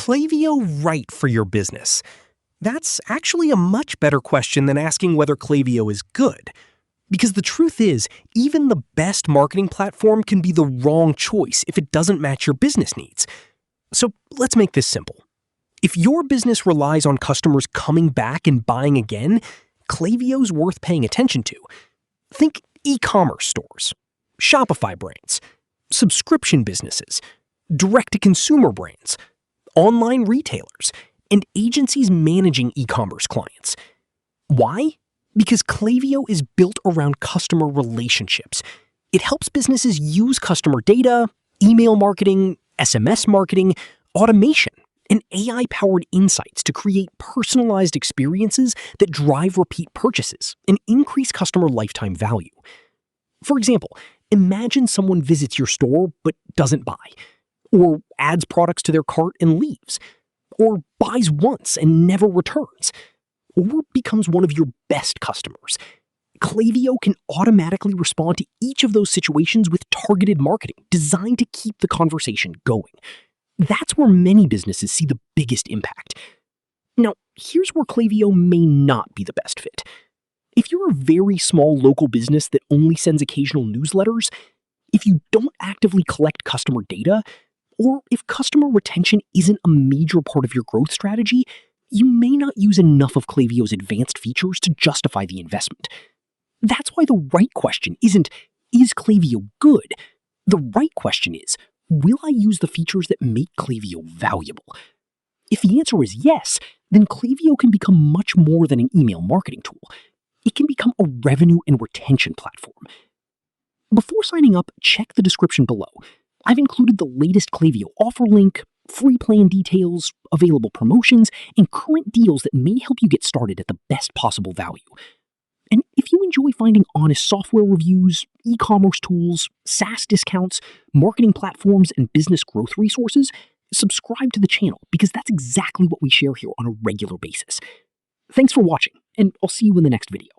Klaviyo right for your business? That's actually a much better question than asking whether Klaviyo is good. Because the truth is, even the best marketing platform can be the wrong choice if it doesn't match your business needs. So let's make this simple. If your business relies on customers coming back and buying again, Klaviyo's worth paying attention to. Think e-commerce stores, Shopify brands, subscription businesses, direct-to-consumer brands, online retailers, and agencies managing e-commerce clients. Why? Because Klaviyo is built around customer relationships. It helps businesses use customer data, email marketing, SMS marketing, automation, and AI-powered insights to create personalized experiences that drive repeat purchases and increase customer lifetime value. For example, imagine someone visits your store but doesn't buy, or adds products to their cart and leaves, or buys once and never returns, or becomes one of your best customers. Klaviyo can automatically respond to each of those situations with targeted marketing designed to keep the conversation going. That's where many businesses see the biggest impact. Now, here's where Klaviyo may not be the best fit. If you're a very small local business that only sends occasional newsletters, if you don't actively collect customer data, or if customer retention isn't a major part of your growth strategy, you may not use enough of Klaviyo's advanced features to justify the investment. That's why the right question isn't, is Klaviyo good? The right question is, will I use the features that make Klaviyo valuable? If the answer is yes, then Klaviyo can become much more than an email marketing tool. It can become a revenue and retention platform. Before signing up, check the description below. I've included the latest Klaviyo offer link, free plan details, available promotions, and current deals that may help you get started at the best possible value. And if you enjoy finding honest software reviews, e-commerce tools, SaaS discounts, marketing platforms, and business growth resources, subscribe to the channel because that's exactly what we share here on a regular basis. Thanks for watching, and I'll see you in the next video.